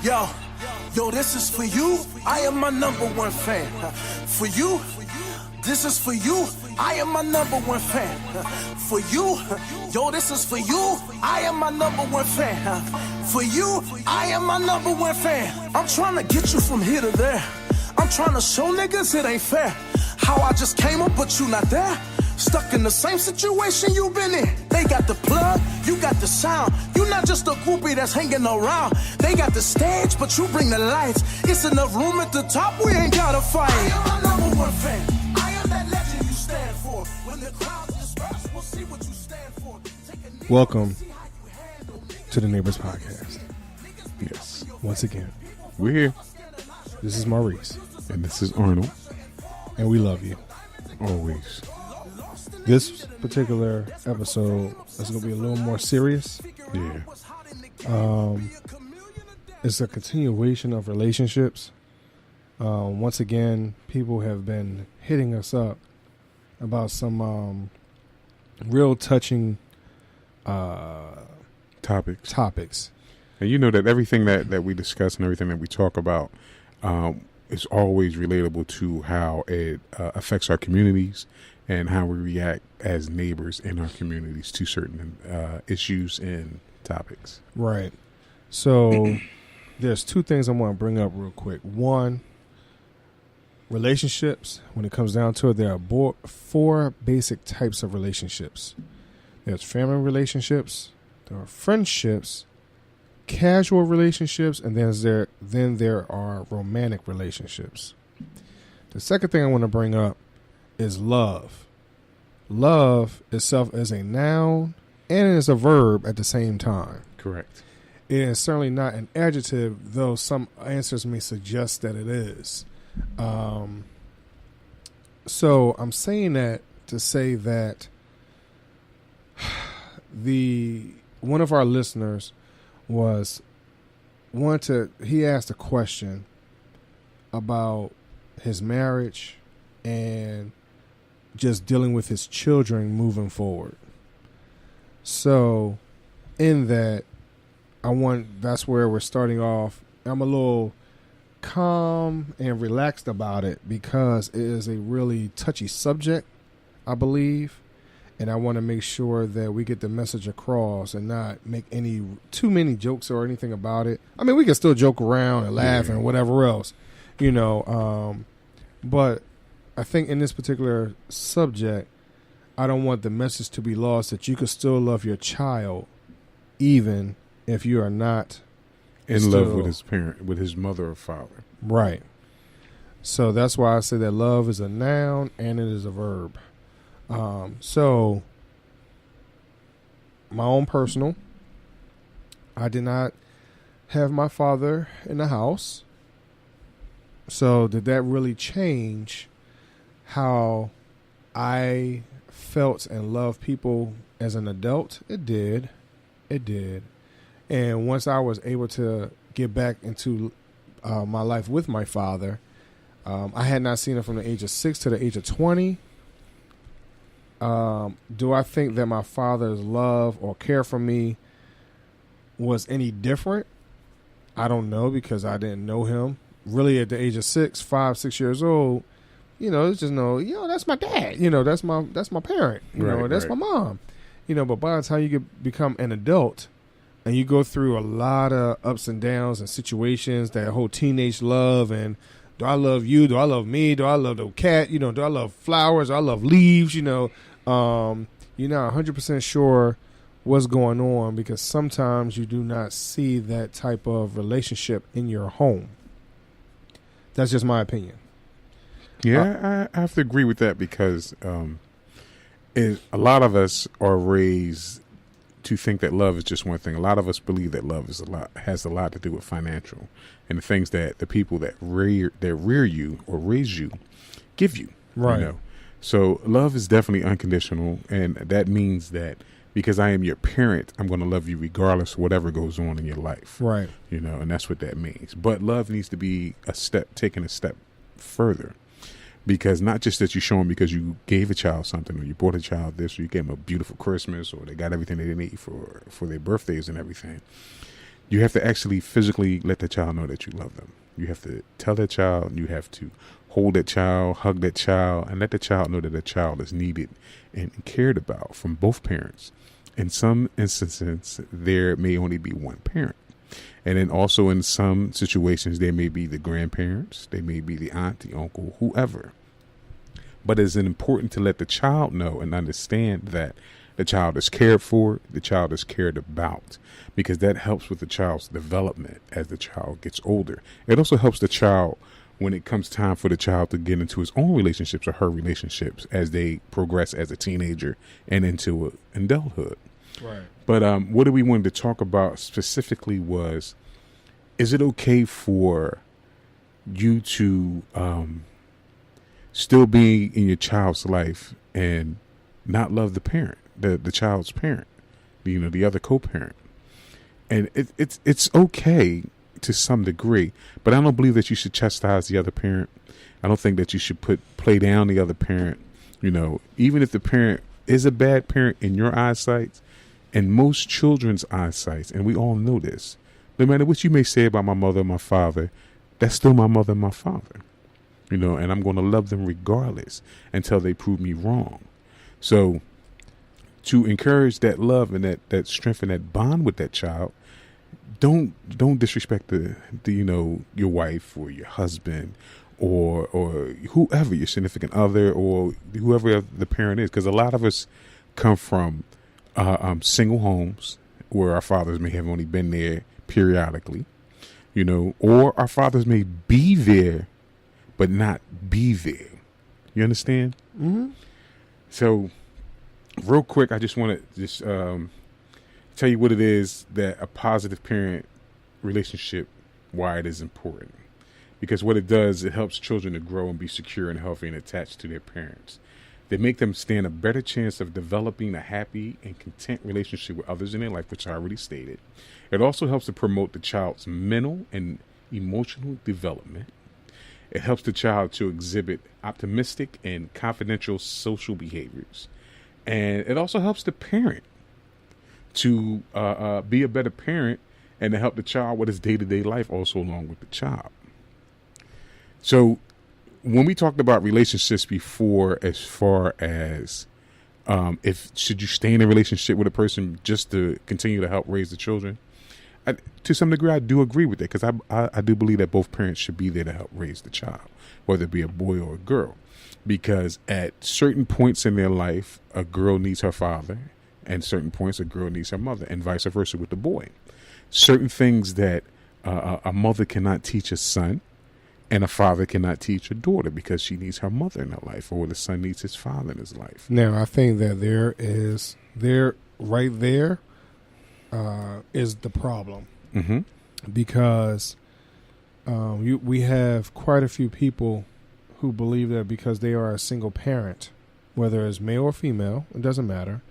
Yo, this is for you. I am my number one fan. For you, this is for you. I am my number one fan. For you, yo, this is for you. I am my number one fan. For you, I am my number one fan. I'm trying to get you from here to there. I'm trying to show niggas it ain't fair. How I just came up, but you not there. Stuck in the same situation you been in. They got the plug, you got the sound. You not just a groupie that's hanging around. They got the stage, but you bring the lights. It's enough room at the top, we ain't gotta fight. I am my number one fan. I am that legend you stand for. When the crowds disperse, we'll see what you stand for. Welcome to the Neighbors Podcast. Yes. Once again, We're here. this is Maurice, And this is Arnold. and we love you. Always. This particular episode is going to be a little more serious. Yeah. It's a continuation of relationships. Once again, people have been hitting us up about some real touching Topics. And you know that everything that we discuss and everything that we talk about is always relatable to how it affects our communities and how we react as neighbors in our communities to certain issues and topics. Right. So there's two things I want to bring up real quick. One, relationships. When it comes down to it, there are four basic types of relationships. There's family relationships, there are friendships, casual relationships, and then there are romantic relationships. The second thing I want to bring up is love. Love itself is a noun and it is a verb at the same time. Correct. It is certainly not an adjective, though some answers may suggest that it is. So I'm saying that to say that one of our listeners he asked a question about his marriage and just dealing with his children moving forward. So in that, that's where we're starting off. I'm a little calm and relaxed about it because it is a really touchy subject, I believe. And I want to make sure that we get the message across and not make too many jokes or anything about it. I mean, we can still joke around and laugh and whatever else, but I think in this particular subject, I don't want the message to be lost that you can still love your child even if you are not In love with his parent, with his mother or father. Right. So that's why I say that love is a noun and it is a verb. So my own personal, I did not have my father in the house. So did that really change how I felt and loved people as an adult? It did. And once I was able to get back into my life with my father, I had not seen him from the age of 6 to the age of 20. Do I think that my father's love or care for me was any different? I don't know, because I didn't know him. Really, at the age of 6 years old, it's just that's my dad. That's my parent. That's my mom. But by the time you become an adult and you go through a lot of ups and downs and situations, that whole teenage love, and do I love you? Do I love me? Do I love the cat? Do I love flowers? Do I love leaves? You're not 100% sure what's going on, because sometimes you do not see that type of relationship in your home. That's just my opinion. Yeah, I have to agree with that, because a lot of us are raised to think that love is just one thing. A lot of us believe that love has a lot to do with financial and the things that the people that rear you or raise you give you. Right. So love is definitely unconditional, and that means that because I am your parent, I'm going to love you regardless of whatever goes on in your life. Right. And that's what that means. But love needs to be taken a step further. Because not just that you show them because you gave a child something, or you bought a child this, or you gave them a beautiful Christmas, or they got everything they need for their birthdays and everything. you have to actually physically let the child know that you love them. You have to tell that child, you have to hold that child, hug that child, and let the child know that the child is needed and cared about from both parents. In some instances, there may only be one parent. And then also in some situations, there may be the grandparents, they may be the aunt, the uncle, whoever. But it's important to let the child know and understand that the child is cared for, the child is cared about, because that helps with the child's development as the child gets older. It also helps the child when it comes time for the child to get into his own relationships or her relationships as they progress as a teenager and into adulthood. Right. But what we wanted to talk about specifically was, is it okay for you to still be in your child's life and not love the parent, the child's parent, the other co-parent? And it's okay to some degree, but I don't believe that you should chastise the other parent. I don't think that you should play down the other parent. Even if the parent is a bad parent in your eyesight, in most children's eyesight, and we all know this, no matter what you may say about my mother or my father, that's still my mother and my father. And I'm going to love them regardless until they prove me wrong. So to encourage that love and that strength and that bond with that child, don't disrespect your wife or your husband or whoever, your significant other or whoever the parent is, because a lot of us come from single homes where our fathers may have only been there periodically, or our fathers may be there but not be there. You understand? Mm-hmm. So real quick, I just want to tell you what it is that a positive parent relationship, why it is important. Because what it does, it helps children to grow and be secure and healthy and attached to their parents. They make them stand a better chance of developing a happy and content relationship with others in their life, which I already stated. It also helps to promote the child's mental and emotional development. It helps the child to exhibit optimistic and confidential social behaviors. And it also helps the parent to be a better parent and to help the child with his day-to-day life also along with the child. So when we talked about relationships before, as far as should you stay in a relationship with a person just to continue to help raise the children, to some degree, I do agree with that, because I do believe that both parents should be there to help raise the child, whether it be a boy or a girl, because at certain points in their life, a girl needs her father, and certain points a girl needs her mother, and vice versa with the boy. Certain things that a mother cannot teach a son, and a father cannot teach a daughter, because she needs her mother in her life, or the son needs his father in his life. Now, I think that right there is the problem. Mm-hmm. Because we have quite a few people who believe that because they are a single parent, whether it's male or female, it doesn't matter,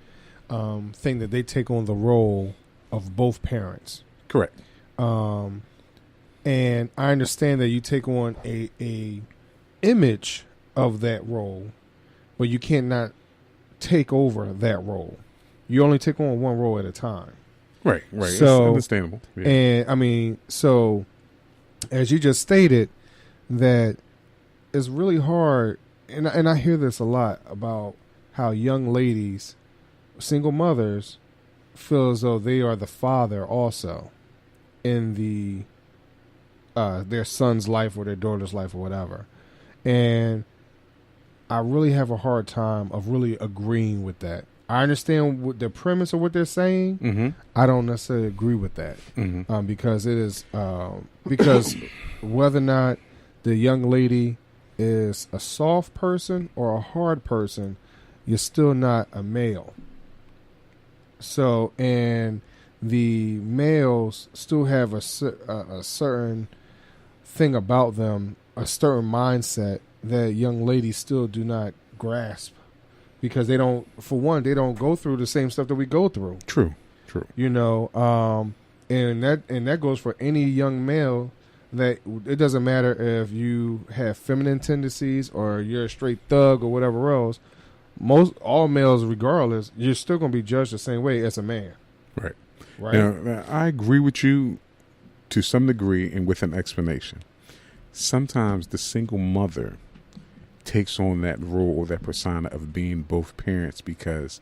think that they take on the role of both parents. Correct. And I understand that you take on a image of that role, but you cannot take over that role. You only take on one role at a time. Right. So, it's understandable. Yeah. And I mean, so as you just stated, that it's really hard, and I hear this a lot about how young ladies, single mothers, feel as though they are the father also in their son's life or their daughter's life or whatever. And I really have a hard time of really agreeing with that. I understand what the premise of what they're saying. Mm-hmm. I don't necessarily agree with that. Mm-hmm. Because it is because whether or not the young lady is a soft person or a hard person, you're still not a male. So, and the males still have a certain thing about them, a certain mindset that young ladies still do not grasp, because they don't go through the same stuff that we go through. True. And that goes for any young male. That it doesn't matter if you have feminine tendencies or you're a straight thug or whatever else. All males, regardless, you're still going to be judged the same way as a man. Right. Right. Now, I agree with you to some degree and with an explanation. Sometimes the single mother takes on that role or that persona of being both parents because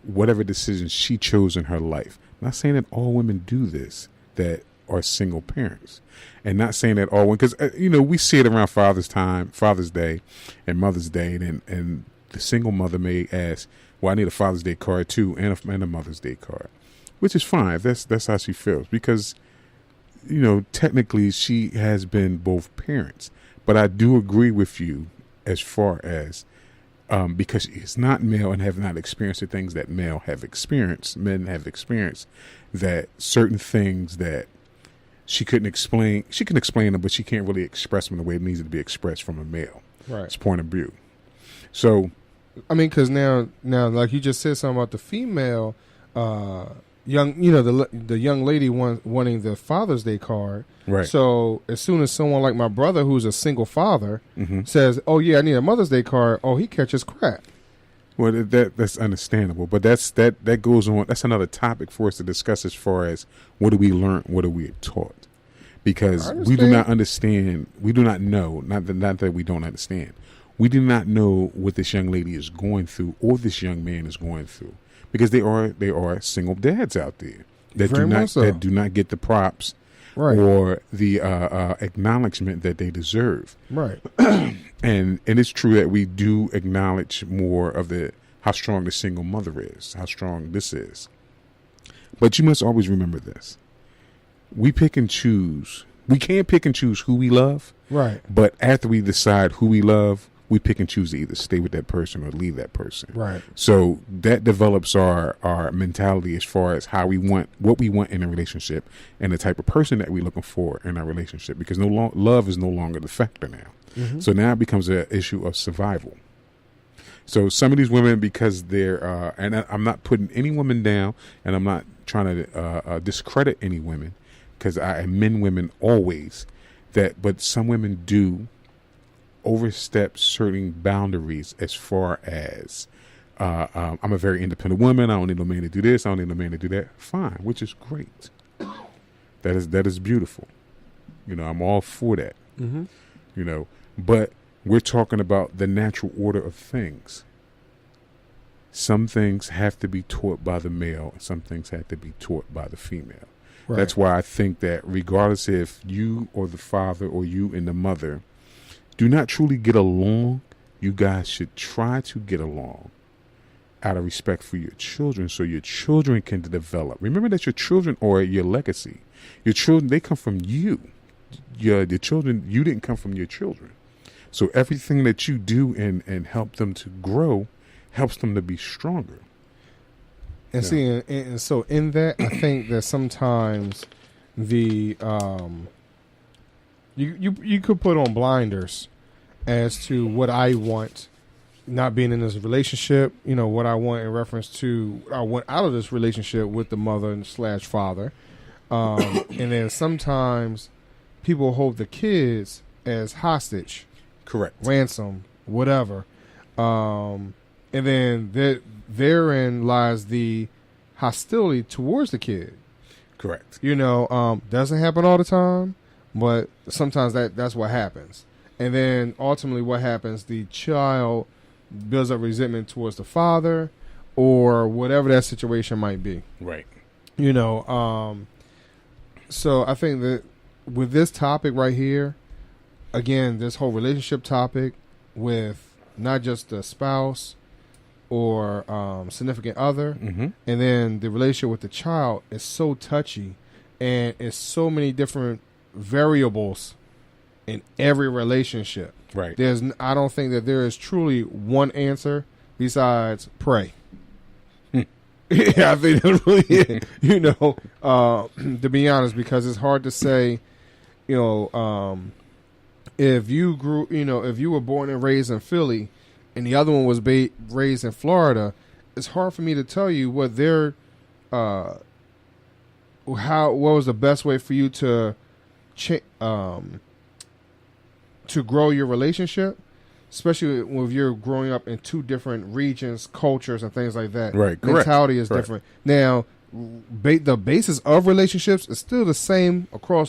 whatever decisions she chose in her life. I'm not saying that all women do this that are single parents, and not saying that all women, because we see it around Father's Day, and Mother's Day, and the single mother may ask, "Well, I need a Father's Day card too, and a Mother's Day card," which is fine if that's how she feels, because technically she has been both parents. But I do agree with you as far as because she's not male and have not experienced the things that men have experienced, that certain things that she couldn't explain, she can explain them, but she can't really express them the way it needs to be expressed from a male. Right. It's point of view. So, I mean, because now, like you just said something about the female, the young lady wanting the Father's Day card. right. So as soon as someone like my brother, who's a single father, says, "Oh yeah, I need a Mother's Day card," he catches crap. Well, that's understandable, but that goes on. That's another topic for us to discuss as far as what do we learn, what are we taught, because we do not understand, we do not know, not that we don't understand, we do not know what this young lady is going through or this young man is going through, because they are single dads out there that do not get the props. Right. Or the acknowledgement that they deserve. Right. And it's true that we do acknowledge more of how strong the single mother is, how strong this is. But you must always remember this. We pick and choose. We can't pick and choose who we love. Right. But after we decide who we love, we pick and choose to either stay with that person or leave that person. Right. So that develops our mentality as far as what we want in a relationship and the type of person that we're looking for in our relationship, because love is no longer the factor now. Mm-hmm. So now it becomes an issue of survival. So some of these women, because they're, and I'm not putting any woman down, and I'm not trying to discredit any women, because I amend women always, but some women do overstep certain boundaries as far as I'm a very independent woman. I don't need no man to do this. I don't need no man to do that. Fine, which is great. That is beautiful. I'm all for that. Mm-hmm. But we're talking about the natural order of things. Some things have to be taught by the male, and some things have to be taught by the female. Right. That's why I think that regardless if you or the father or you and the mother do not truly get along, you guys should try to get along out of respect for your children, so your children can develop. Remember that your children are your legacy. Your children, they come from you. Your children, you didn't come from your children. So everything that you do and help them to grow helps them to be stronger. And see, and so in that, I think that sometimes the you could put on blinders as to what I want, not being in this relationship. What I want in reference to what I want out of this relationship with the mother and / father, and then sometimes people hold the kids as hostage, correct, ransom, whatever, and then therein lies the hostility towards the kid. Correct. Doesn't happen all the time, but sometimes that's what happens. And then ultimately what happens, the child builds up resentment towards the father or whatever that situation might be. Right. So I think that with this topic right here, again, this whole relationship topic with not just the spouse or significant other, mm-hmm. and then the relationship with the child is so touchy, and it's so many different variables in every relationship. Right. I don't think that there is truly one answer besides pray. Yeah, I think that's really it. To be honest, because it's hard to say, if you grew, if you were born and raised in Philly and the other one was raised in Florida, it's hard for me to tell you what what was the best way for you to grow your relationship, especially when you're growing up in two different regions, cultures, and things like that. Right, correct. Mentality is different. Now, the basis of relationships is still the same across